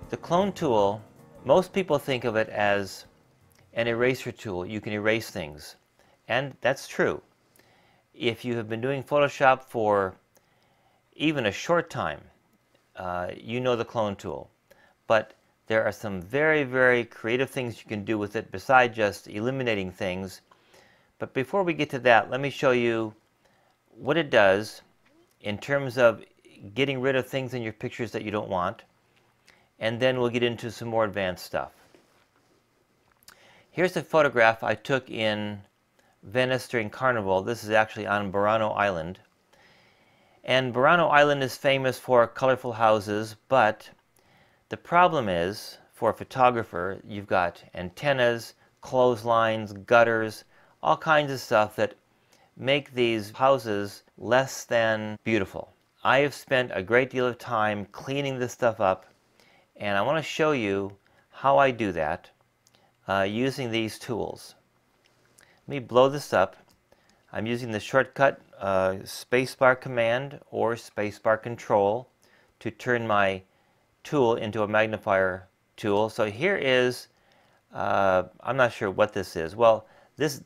The clone tool, most people think of it as an eraser tool. You can erase things, and that's true. If you have been doing Photoshop for even a short time, you know the clone tool. But there are some very, very creative things you can do with it besides just eliminating things. But before we get to that, let me show you what it does in terms of getting rid of things in your pictures that you don't want. And then we'll get into some more advanced stuff. Here's a photograph I took in Venice during Carnival. This is actually on Burano Island. And Burano Island is famous for colorful houses, but the problem is, for a photographer, you've got antennas, clotheslines, gutters, all kinds of stuff that make these houses less than beautiful. I have spent a great deal of time cleaning this stuff up, and I want to show you how I do that using these tools. Let me blow this up. I'm using the shortcut spacebar command or spacebar control to turn my tool into a magnifier tool. So here is, I'm not sure what this is. Well, this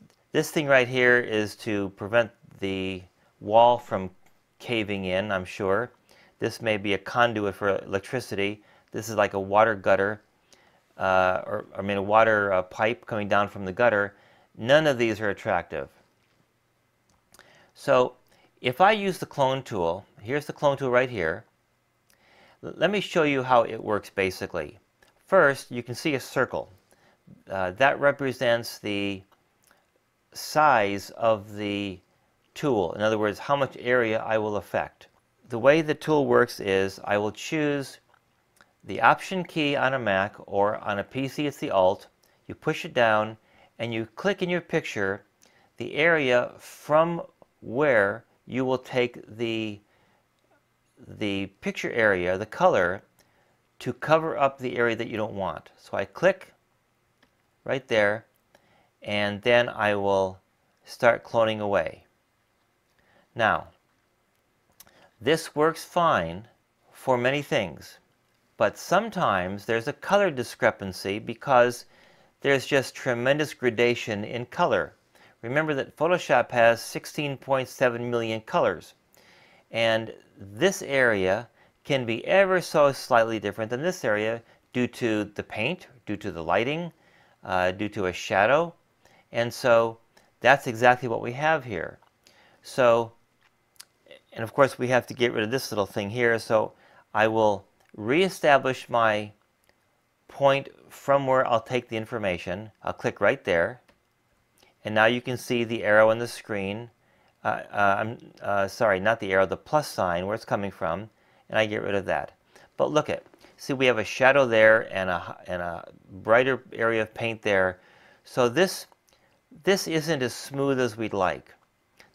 thing right here is to prevent the wall from caving in, I'm sure. This may be a conduit for electricity. This is like a water gutter, a water pipe coming down from the gutter. None of these are attractive. So if I use the clone tool, here's the clone tool right here. Let me show you how it works basically. First, you can see a circle. That represents the size of the tool. In other words, how much area I will affect. The way the tool works is I will choose the Option key on a Mac, or on a PC it's the Alt. You push it down and you click in your picture the area from where you will take the picture area, the color, to cover up the area that you don't want. So I click right there, and then I will start cloning away. Now, this works fine for many things, but sometimes there's a color discrepancy because there's just tremendous gradation in color. Remember that Photoshop has 16.7 million colors, and this area can be ever so slightly different than this area due to the paint, due to the lighting, due to a shadow. And so that's exactly what we have here. So, and of course we have to get rid of this little thing here, so I will reestablish my point from where I'll take the information. I'll click right there, and now you can see the arrow on the screen. Sorry, not the arrow, the plus sign where it's coming from, and I get rid of that. But look at, see, we have a shadow there and a brighter area of paint there. So this isn't as smooth as we'd like.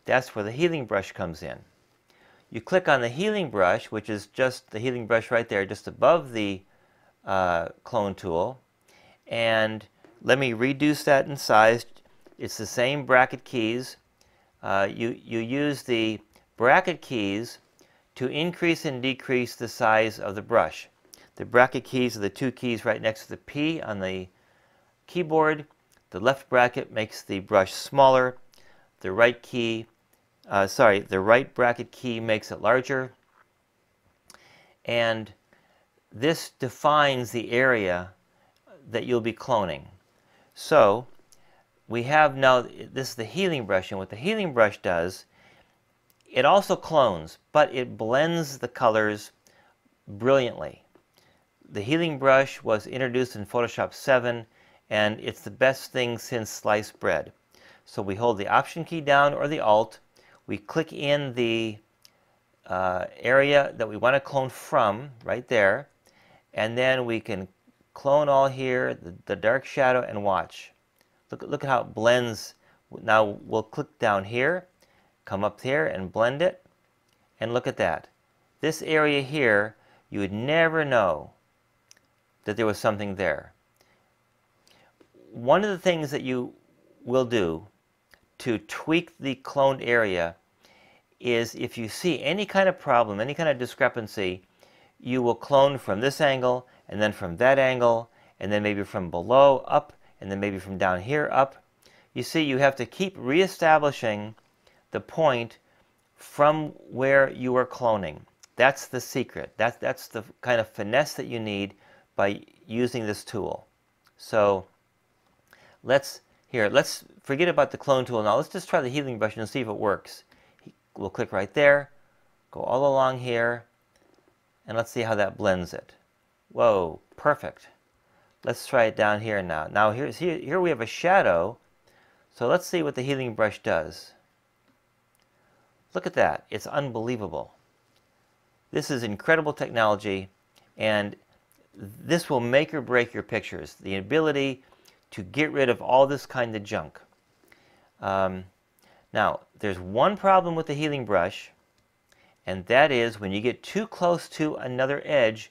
That's where the healing brush comes in. You click on the healing brush, which is just the healing brush right there, just above the clone tool, and let me reduce that in size. It's the same bracket keys. You use the bracket keys to increase and decrease the size of the brush. The bracket keys are the two keys right next to the P on the keyboard. The left bracket makes the brush smaller. The right key, the right bracket key makes it larger. And this defines the area that you'll be cloning. So we have now, this is the healing brush, and what the healing brush does, it also clones, but it blends the colors brilliantly. The healing brush was introduced in Photoshop 7, and it's the best thing since sliced bread. So we hold the Option key down or the Alt, we click in the area that we want to clone from, right there, and then we can clone all here, the dark shadow, and watch. Look at how it blends. Now we'll click down here, come up here and blend it, and look at that. This area here, you would never know that there was something there. One of the things that you will do to tweak the cloned area is, if you see any kind of problem, any kind of discrepancy, you will clone from this angle, and then from that angle, and then maybe from below up, and then maybe from down here up. You see, you have to keep reestablishing the point from where you are cloning. That's the secret. That's the kind of finesse that you need by using this tool. So let's forget about the clone tool now. Let's just try the healing brush and see if it works. We'll click right there, go all along here, and let's see how that blends it. Whoa, perfect. Let's try it down here now. Now here we have a shadow, so let's see what the healing brush does. Look at that. It's unbelievable. This is incredible technology, and this will make or break your pictures. The ability to get rid of all this kind of junk. Now, there's one problem with the healing brush, and that is when you get too close to another edge.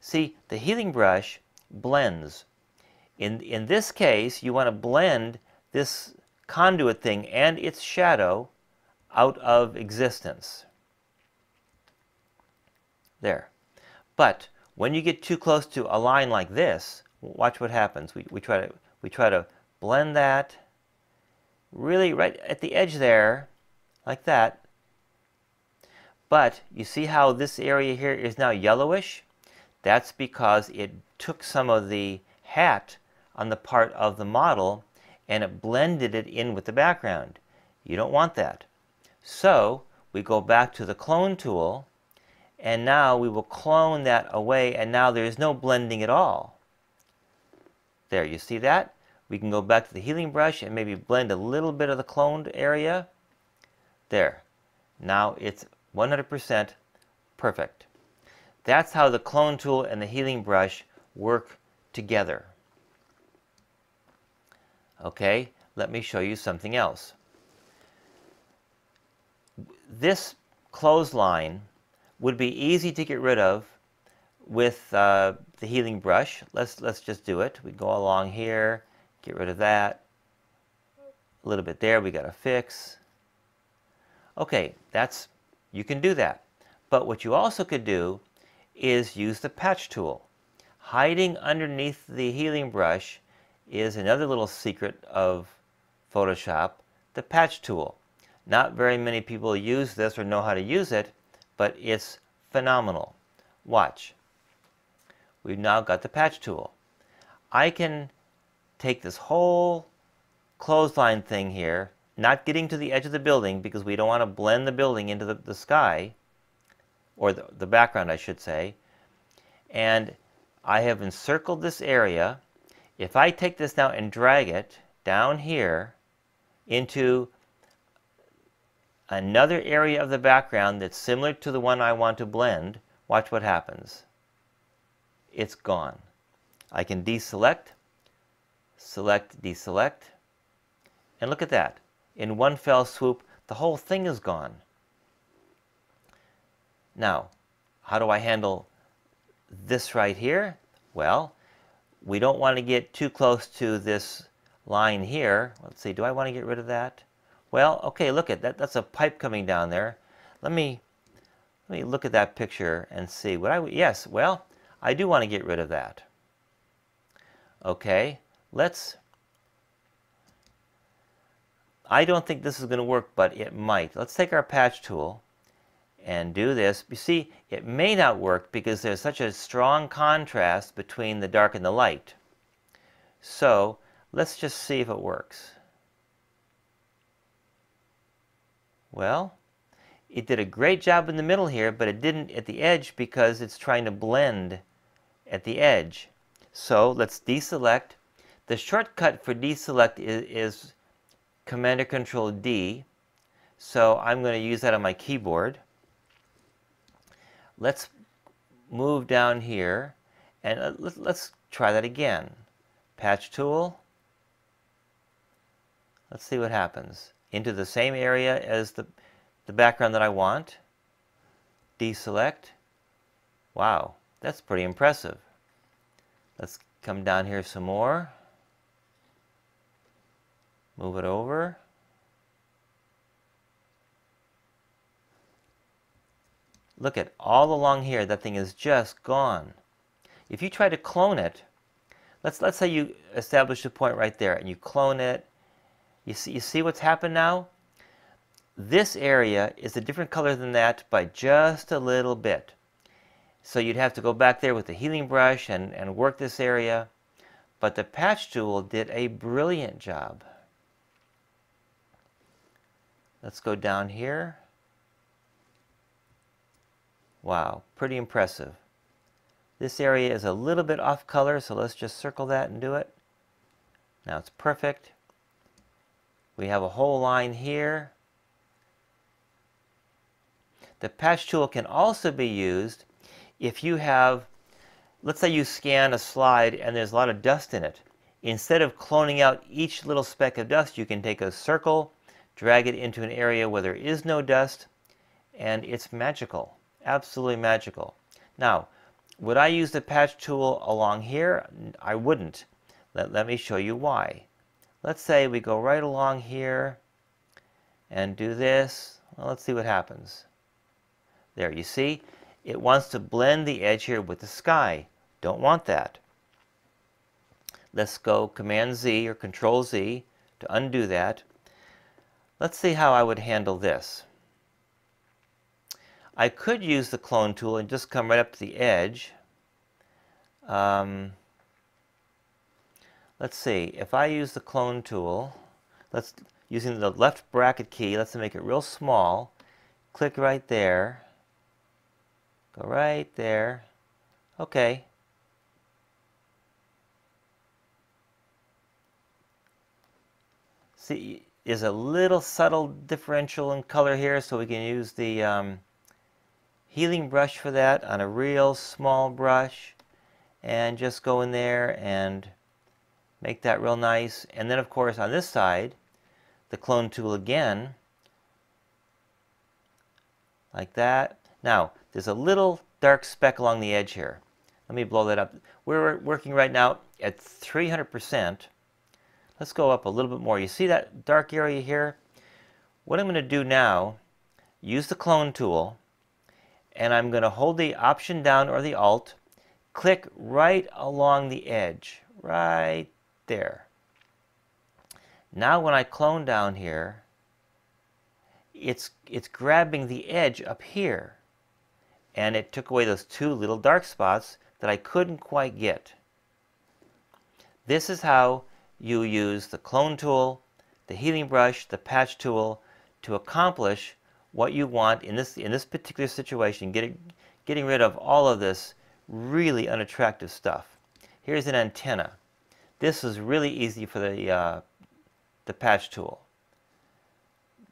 See, the healing brush blends. In this case, you want to blend this conduit thing and its shadow out of existence. There. But when you get too close to a line like this, watch what happens. We try to blend that really right at the edge there, like that. But you see how this area here is now yellowish? That's because it took some of the hat on the part of the model and it blended it in with the background. You don't want that. So we go back to the clone tool, and now we will clone that away, and now there's no blending at all. There, you see that? We can go back to the healing brush and maybe blend a little bit of the cloned area. There. Now it's 100% perfect. That's how the clone tool and the healing brush work together. Okay, let me show you something else. This clothesline would be easy to get rid of with the healing brush. Let's just do it. We go along here, get rid of that. A little bit there, we got to fix. Okay, you can do that. But what you also could do is use the patch tool. Hiding underneath the healing brush is another little secret of Photoshop, the patch tool. Not very many people use this or know how to use it, but it's phenomenal. Watch. We've now got the patch tool. I can take this whole clothesline thing here, not getting to the edge of the building because we don't want to blend the building into the sky, or the background I should say, and I have encircled this area. If I take this now and drag it down here into another area of the background that's similar to the one I want to blend, watch what happens. It's gone. I can deselect, select, deselect, and look at that. In one fell swoop, the whole thing is gone. Now, how do I handle this right here? Well, we don't want to get too close to this line here. Let's see, do I want to get rid of that? Well, okay, look at that. That's a pipe coming down there. Let me look at that picture and see what yes, well, I do want to get rid of that. Okay, I don't think this is going to work, but it might. Let's take our patch tool and do this. You see, it may not work because there's such a strong contrast between the dark and the light. So let's just see if it works. Well, it did a great job in the middle here, but it didn't at the edge because it's trying to blend at the edge. So let's deselect. The shortcut for deselect is Command or Control D. So I'm going to use that on my keyboard. Let's move down here and let's try that again. Patch tool. Let's see what happens. Into the same area as the background that I want. Deselect. Wow, that's pretty impressive. Let's come down here some more. Move it over. Look at all along here, that thing is just gone. If you try to clone it, let's say you establish a point right there and you clone it. You see what's happened now? This area is a different color than that by just a little bit. So you'd have to go back there with the healing brush and work this area. But the patch tool did a brilliant job. Let's go down here. Wow, pretty impressive. This area is a little bit off color, so let's just circle that and do it. Now it's perfect. We have a whole line here. The patch tool can also be used if you have, let's say you scan a slide and there's a lot of dust in it. Instead of cloning out each little speck of dust, you can take a circle, drag it into an area where there is no dust, and it's magical. Absolutely magical. Now, would I use the patch tool along here? I wouldn't. Let me show you why. Let's say we go right along here and do this. Well, let's see what happens. There, you see? It wants to blend the edge here with the sky. Don't want that. Let's go Command Z or Control Z to undo that. Let's see how I would handle this. I could use the clone tool and just come right up to the edge. Let's see, if I use the clone tool, using the left bracket key, let's make it real small. Click right there. Go right there. Okay. See, there's a little subtle differential in color here, so we can use the healing brush for that on a real small brush and just go in there and make that real nice. And then of course on this side, the clone tool again, like that. Now, there's a little dark speck along the edge here. Let me blow that up. We're working right now at 300%. Let's go up a little bit more. You see that dark area here? What I'm going to do now, use the clone tool, and I'm going to hold the Option down or the Alt, click right along the edge, right there. Now when I clone down here, it's grabbing the edge up here, and it took away those two little dark spots that I couldn't quite get. This is how you use the clone tool, the healing brush, the patch tool to accomplish what you want in this particular situation, getting rid of all of this really unattractive stuff. Here's an antenna. This is really easy for the patch tool.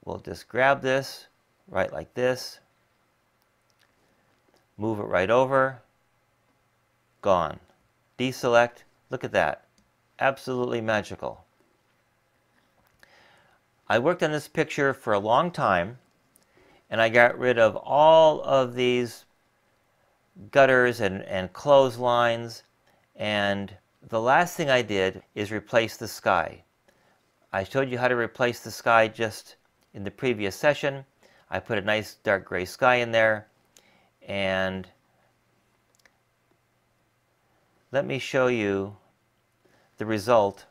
We'll just grab this right like this, move it right over, gone. Deselect, look at that. Absolutely magical. I worked on this picture for a long time, and I got rid of all of these gutters and clotheslines, and the last thing I did is replace the sky. I showed you how to replace the sky just in the previous session. I put a nice dark gray sky in there, and let me show you the result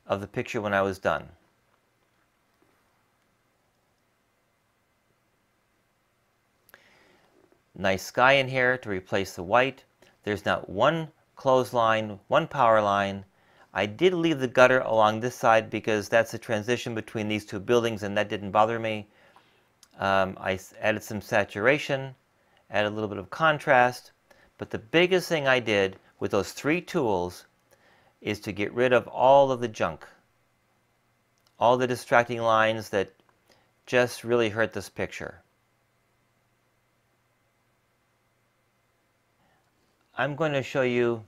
of the picture when I was done. Nice sky in here to replace the white. There's not one clothesline, one power line. I did leave the gutter along this side because that's a transition between these two buildings, and that didn't bother me. I added some saturation, added a little bit of contrast, but the biggest thing I did with those three tools is to get rid of all of the junk, all the distracting lines that just really hurt this picture. I'm going to show you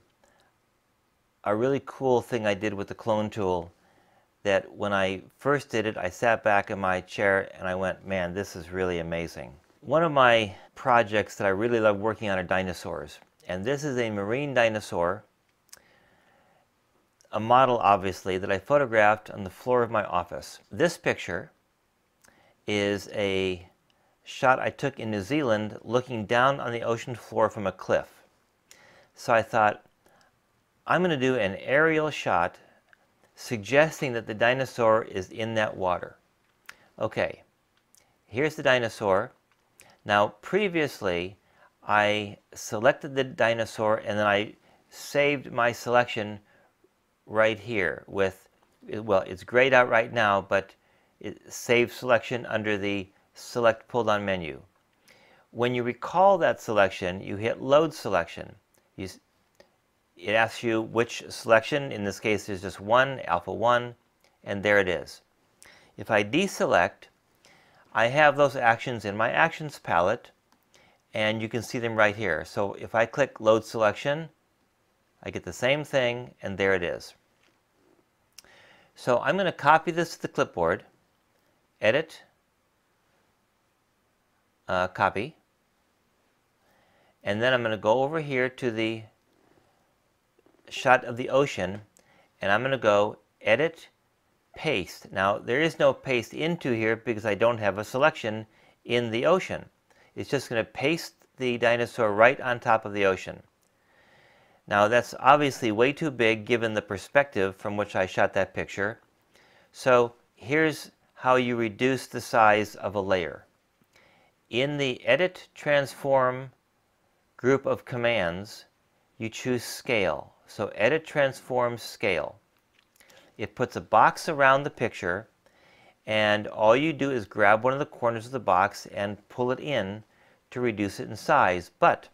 a really cool thing I did with the clone tool that when I first did it, I sat back in my chair and I went, man, this is really amazing. One of my projects that I really love working on are dinosaurs. And this is a marine dinosaur, a model obviously, that I photographed on the floor of my office. This picture is a shot I took in New Zealand looking down on the ocean floor from a cliff. So I thought, I'm going to do an aerial shot suggesting that the dinosaur is in that water. Okay, here's the dinosaur. Now previously I selected the dinosaur and then I saved my selection right here with, well, it's grayed out right now, but save selection under the select pull down menu. When you recall that selection, you hit load selection. It asks you which selection. In this case there's just one, alpha 1, and there it is. If I deselect, I have those actions in my actions palette, and you can see them right here. So if I click load selection, I get the same thing, and there it is. So I'm going to copy this to the clipboard, edit, copy, and then I'm going to go over here to the shot of the ocean, and I'm going to go edit, paste. Now there is no paste into here because I don't have a selection in the ocean. It's just going to paste the dinosaur right on top of the ocean. Now that's obviously way too big given the perspective from which I shot that picture. So here's how you reduce the size of a layer. In the Edit Transform group of commands, you choose Scale. So Edit Transform Scale. It puts a box around the picture, and all you do is grab one of the corners of the box and pull it in to reduce it in size. But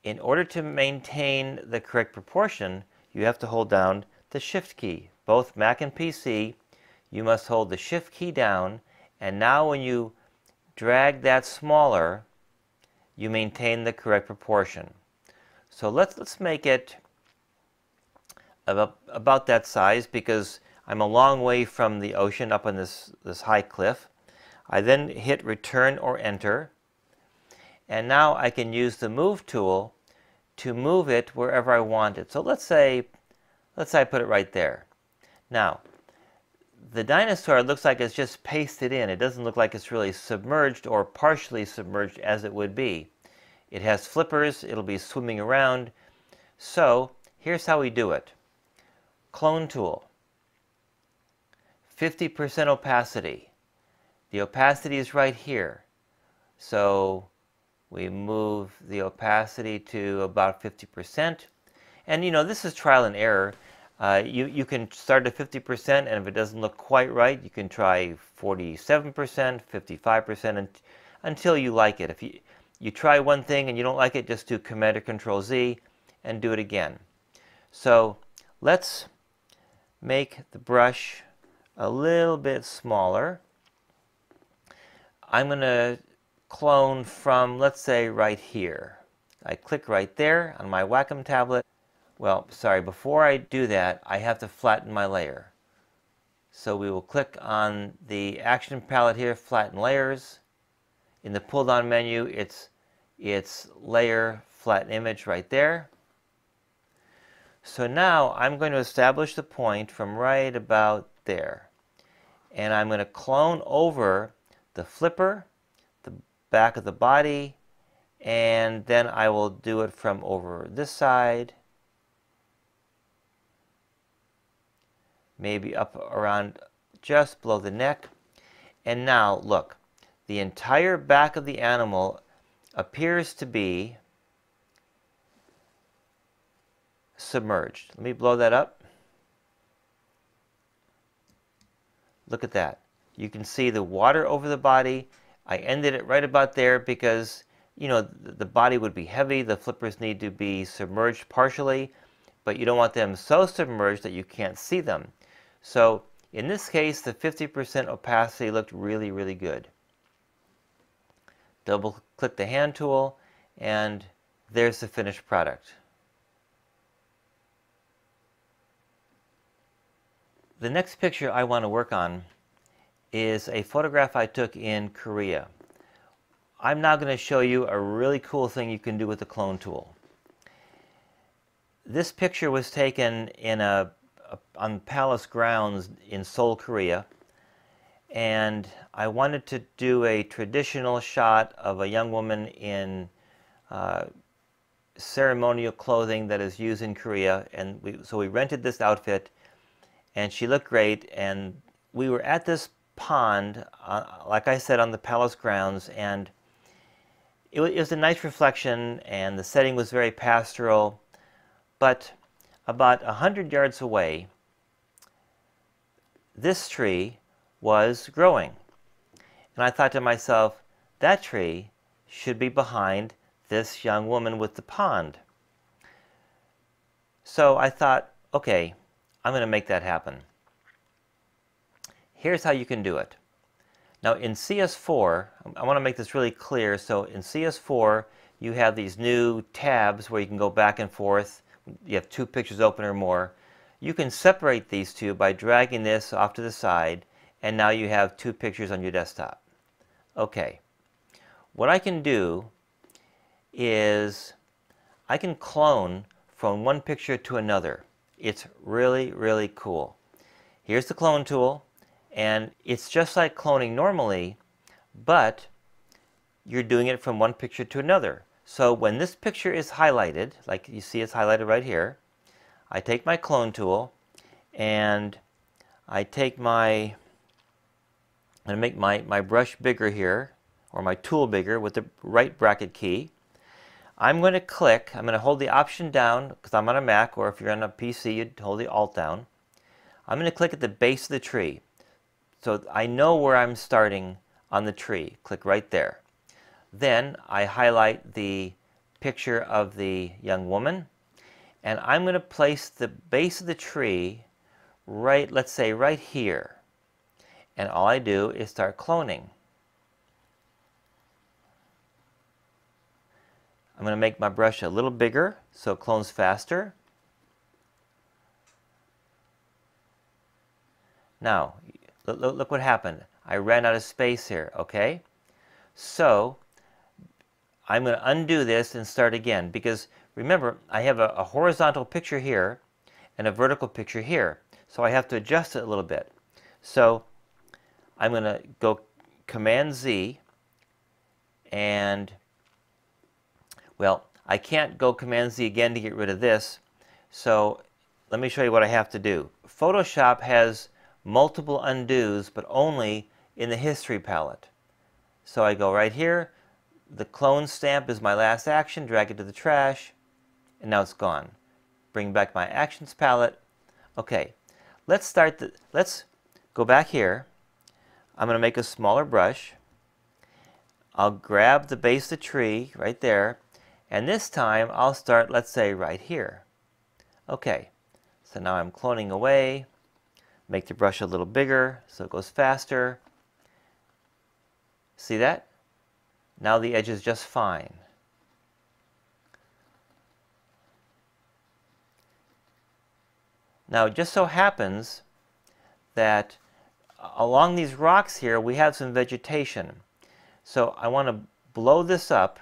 in order to maintain the correct proportion, you have to hold down the Shift key. Both Mac and PC, you must hold the Shift key down, and now when you drag that smaller, you maintain the correct proportion. So let's make it about that size because I'm a long way from the ocean up on this high cliff. I then hit Return or Enter, and now I can use the Move tool to move it wherever I want it. So let's say I put it right there. Now, the dinosaur looks like it's just pasted in. It doesn't look like it's really submerged or partially submerged as it would be. It has flippers. It'll be swimming around. So here's how we do it. Clone tool. 50% opacity. The opacity is right here. So we move the opacity to about 50%. And this is trial and error. You can start at 50%, and if it doesn't look quite right, you can try 47%, 55%, until you like it. If you try one thing and you don't like it, just do Command or Control Z and do it again. So let's make the brush a little bit smaller. I'm going to clone from, let's say, right here. I click right there on my Wacom tablet. Well, sorry, before I do that, I have to flatten my layer. So we will click on the action palette here, Flatten Layers. In the pull-down menu, it's Layer, Flatten Image right there. So now I'm going to establish the point from right about there. And I'm going to clone over the flipper, the back of the body, and then I will do it from over this side, maybe up around just below the neck. And now look, the entire back of the animal appears to be submerged. Let me blow that up. Look at that. You can see the water over the body. I ended it right about there because, the body would be heavy. The flippers need to be submerged partially, but you don't want them so submerged that you can't see them. So in this case, the 50% opacity looked really, really good. Double click the hand tool, and there's the finished product. The next picture I want to work on is a photograph I took in Korea. I'm now going to show you a really cool thing you can do with the clone tool. This picture was taken in on palace grounds in Seoul, Korea, and I wanted to do a traditional shot of a young woman in ceremonial clothing that is used in Korea, and so we rented this outfit, and she looked great, and we were at this pond, like I said, on the palace grounds, and it was a nice reflection, and the setting was very pastoral, but about 100 yards away, this tree was growing. And I thought to myself, that tree should be behind this young woman with the pond. So I thought, okay, I'm going to make that happen. Here's how you can do it. Now in CS4, I want to make this really clear. So in CS4, you have these new tabs where you can go back and forth. You have 2 pictures open or more. You can separate these two by dragging this off to the side, and now you have 2 pictures on your desktop. Okay, what I can do is I can clone from one picture to another. It's really, really cool. Here's the clone tool, and it's just like cloning normally, but you're doing it from one picture to another. So when this picture is highlighted, like you see it's highlighted right here, I take my clone tool and I take I'm going to make my brush bigger here, or my tool bigger with the right bracket key. I'm going to hold the Option down because I'm on a Mac, or if you're on a PC, you'd hold the Alt down. I'm going to click at the base of the tree. So I know where I'm starting on the tree. Click right there. Then I highlight the picture of the young woman, and I'm going to place the base of the tree right, let's say right here. And all I do is start cloning. I'm going to make my brush a little bigger so it clones faster. Now, look what happened. I ran out of space here, okay? So, I'm going to undo this and start again, because remember, I have a horizontal picture here and a vertical picture here. So I have to adjust it a little bit. So I'm going to go Command Z, and well, I can't go Command Z again to get rid of this. So let me show you what I have to do. Photoshop has multiple undos, but only in the history palette. So I go right here. The clone stamp is my last action. Drag it to the trash, and now it's gone. Bring back my actions palette. Okay, let's go back here. I'm going to make a smaller brush. I'll grab the base of the tree right there, and this time I'll start, let's say, right here. Okay, so now I'm cloning away. Make the brush a little bigger so it goes faster. See that? Now the edge is just fine. Now it just so happens that along these rocks here we have some vegetation. So I want to blow this up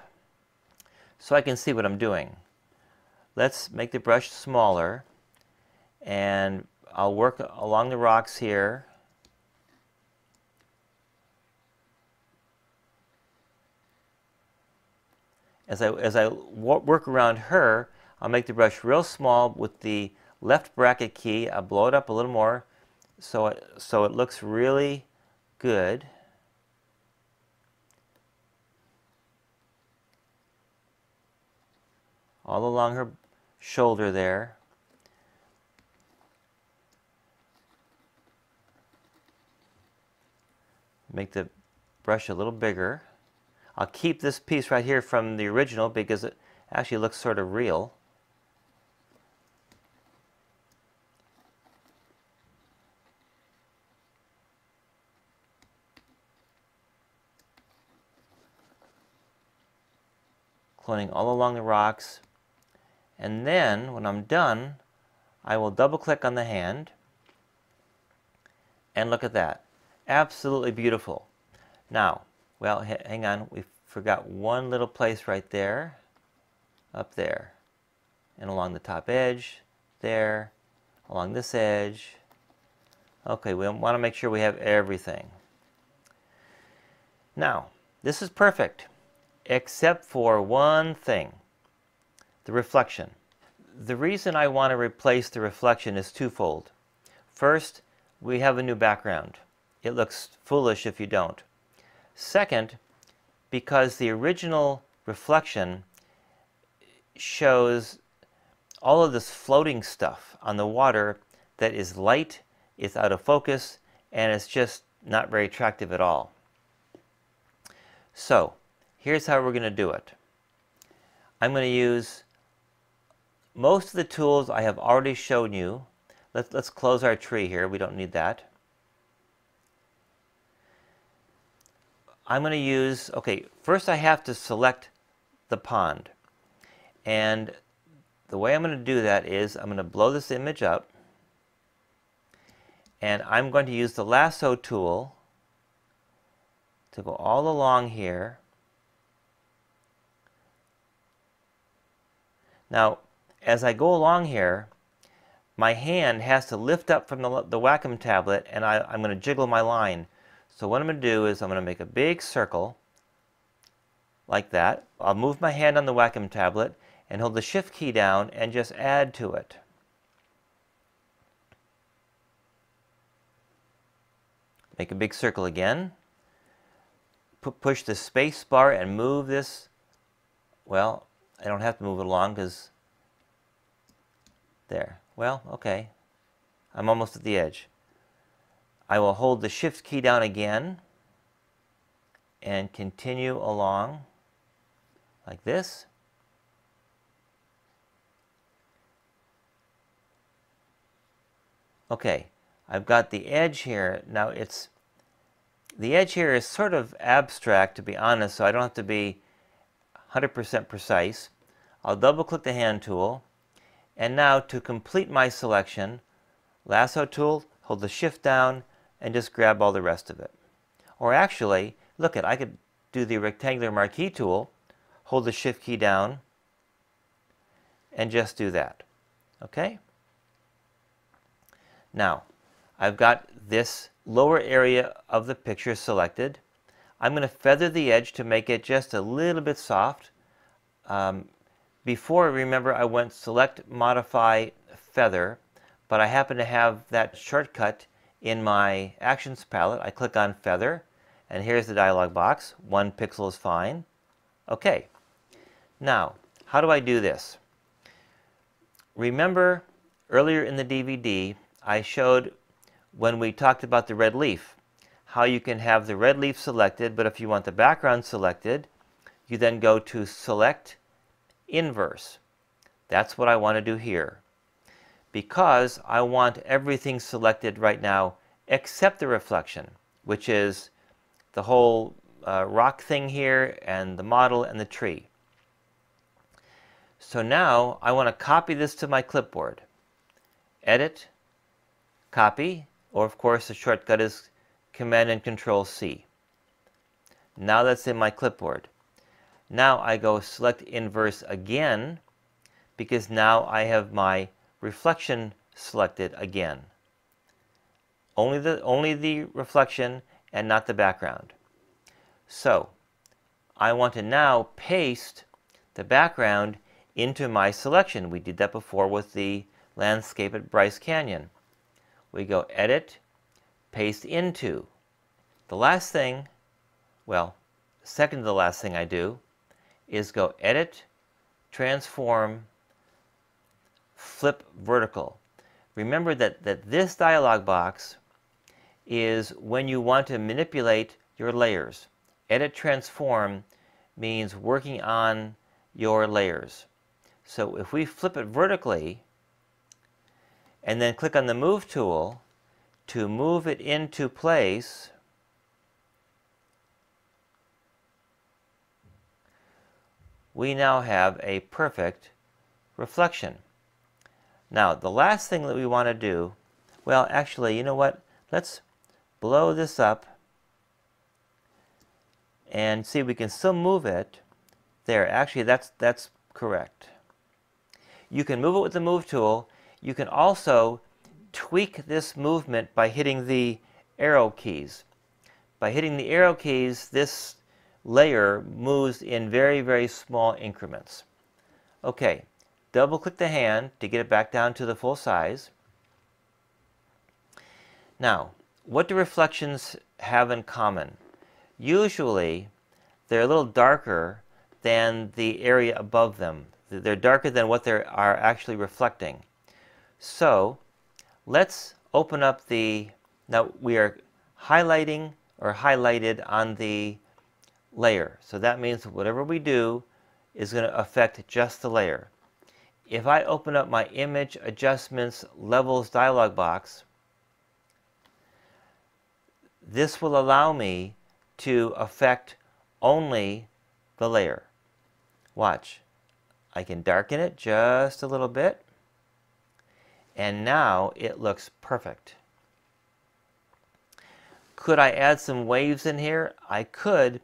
so I can see what I'm doing. Let's make the brush smaller, and I'll work along the rocks here. As I work around her, I'll make the brush real small with the left bracket key. I'll blow it up a little more so it looks really good. All along her shoulder there. Make the brush a little bigger. I'll keep this piece right here from the original because it actually looks sort of real. Cloning all along the rocks. And then, when I'm done, I will double click on the hand. And look at that. Absolutely beautiful. Now, well, hang on. We forgot one little place right there. Up there. And along the top edge. There. Along this edge. Okay, we want to make sure we have everything. Now, this is perfect, except for one thing, the reflection. The reason I want to replace the reflection is twofold. First, we have a new background. It looks foolish if you don't. Second, because the original reflection shows all of this floating stuff on the water that is light, it's out of focus, and it's just not very attractive at all. So, here's how we're going to do it. I'm going to use most of the tools I have already shown you. Let's close our tree here. We don't need that. I'm going to use, okay, first I have to select the pond. And the way I'm going to do that is I'm going to blow this image up. And I'm going to use the lasso tool to go all along here. Now, as I go along here, my hand has to lift up from the Wacom tablet, and I'm going to jiggle my line. So what I'm going to do is I'm going to make a big circle like that. I'll move my hand on the Wacom tablet and hold the Shift key down and just add to it. Make a big circle again. Push the space bar and move this. Well, I don't have to move it along because there. Well, okay. I'm almost at the edge. I will hold the Shift key down again and continue along like this. Okay, I've got the edge here. Now the edge here is sort of abstract, to be honest, so I don't have to be 100% precise. I'll double click the hand tool, and now to complete my selection, lasso tool, hold the Shift down, and just grab all the rest of it. Or actually, look I could do the rectangular marquee tool, hold the Shift key down, and just do that. Okay? Now, I've got this lower area of the picture selected. I'm going to feather the edge to make it just a little bit soft. Before, remember, I went Select, Modify, Feather, but I happen to have that shortcut in my Actions palette. I click on Feather, and here's the dialog box. 1 pixel is fine. Okay. Now, how do I do this? Remember, earlier in the DVD, I showed when we talked about the red leaf, how you can have the red leaf selected, but if you want the background selected, you then go to Select, Inverse. That's what I want to do here, because I want everything selected right now except the reflection, which is the whole rock thing here and the model and the tree. So now I want to copy this to my clipboard. Edit, Copy, or of course the shortcut is Command and Control C. Now that's in my clipboard. Now I go Select Inverse again, because now I have my reflection selected again. Only the reflection and not the background. So I want to now paste the background into my selection. We did that before with the landscape at Bryce Canyon. We go Edit, Paste Into. The last thing, well, second to the last thing I do is go Edit, Transform, Flip Vertical. Remember that this dialog box is when you want to manipulate your layers. Edit Transform means working on your layers. So if we flip it vertically and then click on the Move tool to move it into place, we now have a perfect reflection. Now, the last thing that we want to do, well, actually, you know what? Let's blow this up and see, we can still move it. There, actually, that's correct. You can move it with the Move tool. You can also tweak this movement by hitting the arrow keys. by hitting the arrow keys, this layer moves in very, very small increments. Okay, double click the hand to get it back down to the full size. Now, what do reflections have in common? Usually, they're a little darker than the area above them. They're darker than what they are actually reflecting. So, let's open up now we are highlighting or highlighted on the layer. So that means whatever we do is going to affect just the layer. If I open up my Image Adjustments Levels dialog box, this will allow me to affect only the layer. Watch. I can darken it just a little bit, and now it looks perfect. Could I add some waves in here? I could,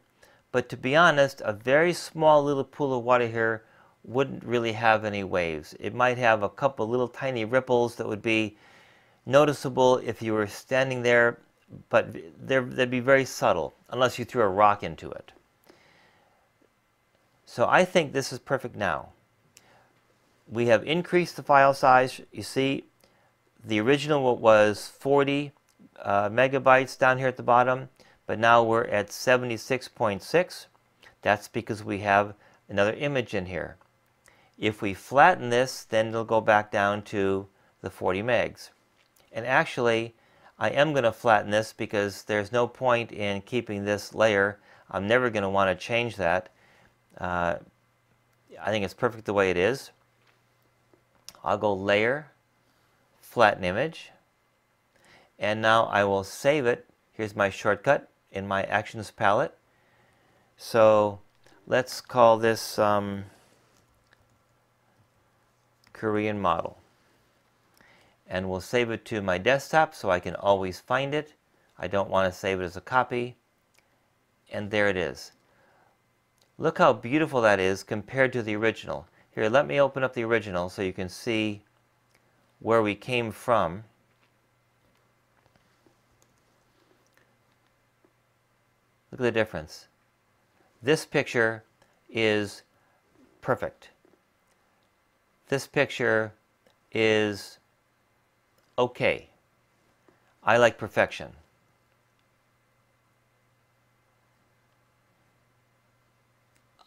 but to be honest, a very small little pool of water here wouldn't really have any waves. It might have a couple little tiny ripples that would be noticeable if you were standing there, but they'd be very subtle unless you threw a rock into it. So I think this is perfect now. We have increased the file size. You see, the original was 40 megabytes down here at the bottom, but now we're at 76.6. That's because we have another image in here. If we flatten this, then it'll go back down to the 40 megs. And actually, I am going to flatten this because there's no point in keeping this layer. I'm never going to want to change that. I think it's perfect the way it is. I'll go Layer, Flatten Image, and now I will save it. Here's my shortcut in my Actions palette. So let's call this Korean model. And we'll save it to my desktop so I can always find it. I don't want to save it as a copy. And there it is. Look how beautiful that is compared to the original. Here, let me open up the original so you can see where we came from. Look at the difference. This picture is perfect. This picture is okay. I like perfection.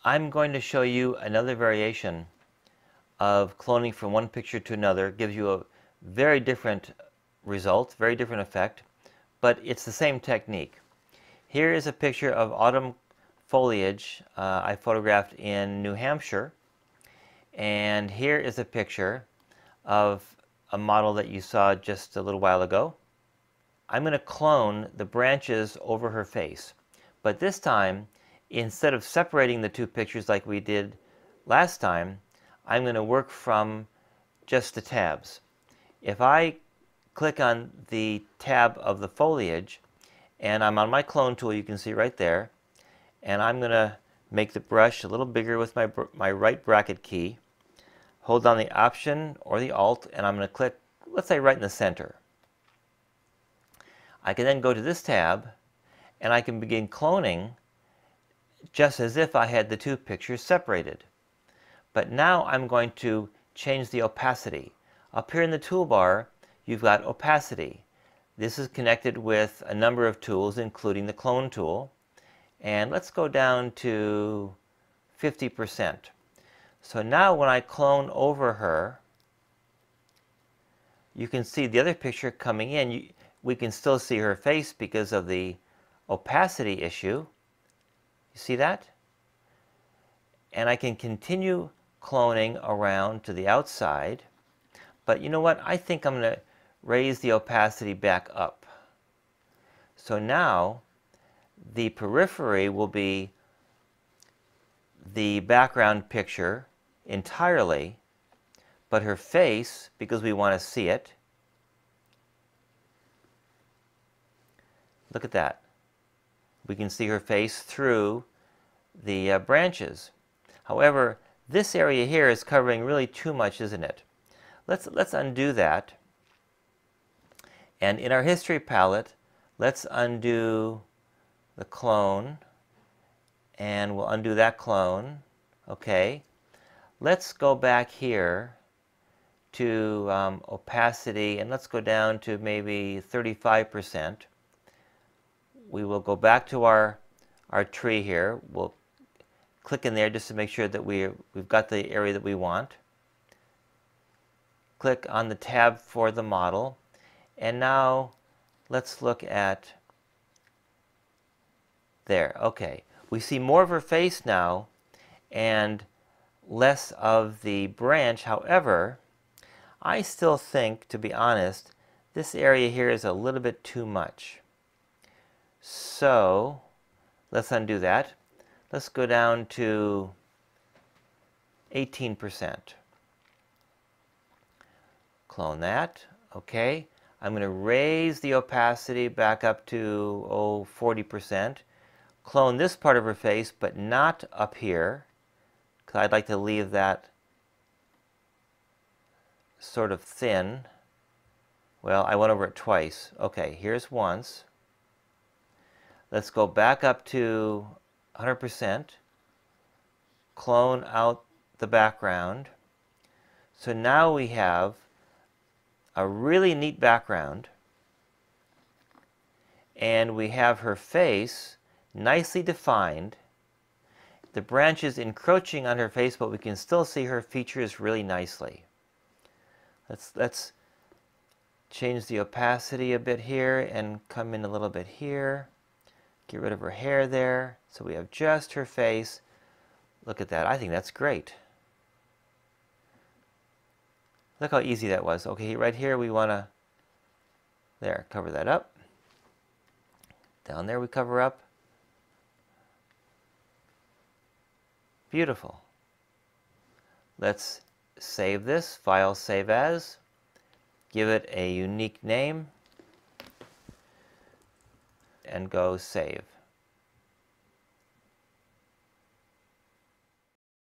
I'm going to show you another variation of cloning from one picture to another. It gives you a very different result, very different effect, but it's the same technique. Here is a picture of autumn foliage I photographed in New Hampshire, and here is a picture of a model that you saw just a little while ago. I'm going to clone the branches over her face, but this time, instead of separating the two pictures like we did last time, I'm going to work from just the tabs. If I click on the tab of the foliage, and I'm on my clone tool, you can see right there, and I'm going to make the brush a little bigger with my right bracket key, hold down the Option or the Alt, and I'm going to click, let's say, right in the center. I can then go to this tab, and I can begin cloning just as if I had the two pictures separated. But now I'm going to change the opacity. Up here in the toolbar, you've got opacity. This is connected with a number of tools, including the clone tool. And let's go down to 50%. So now when I clone over her, you can see the other picture coming in. We can still see her face because of the opacity issue. You see that? And I can continue cloning around to the outside. But you know what? I think I'm going to raise the opacity back up. So now the periphery will be the background picture entirely, but her face, because we want to see it, look at that. We can see her face through the branches. However, this area here is covering really too much, isn't it? Let's undo that. And in our history palette, let's undo the clone, and we'll undo that clone. Okay. Let's go back here to opacity, and let's go down to maybe 35%. We will go back to our tree here. We'll click in there just to make sure that we've got the area that we want. Click on the tab for the model, and now let's look at there. Okay, we see more of her face now and less of the branch. However, I still think, to be honest, this area here is a little bit too much. So let's undo that. Let's go down to 18%. Clone that. Okay. I'm going to raise the opacity back up to 40%. Clone this part of her face, but not up here, because I'd like to leave that sort of thin. Well, I went over it twice. Okay, here's once. Let's go back up to 100%. Clone out the background. So now we have a really neat background, and we have her face nicely defined. The branch is encroaching on her face, but we can still see her features really nicely. Let's change the opacity a bit here and come in a little bit here. Get rid of her hair there, so we have just her face. Look at that. I think that's great. Look how easy that was. Okay, right here we want to, there, cover that up. Down there we cover up. Beautiful. Let's save this. File, save as. Give it a unique name. And go save.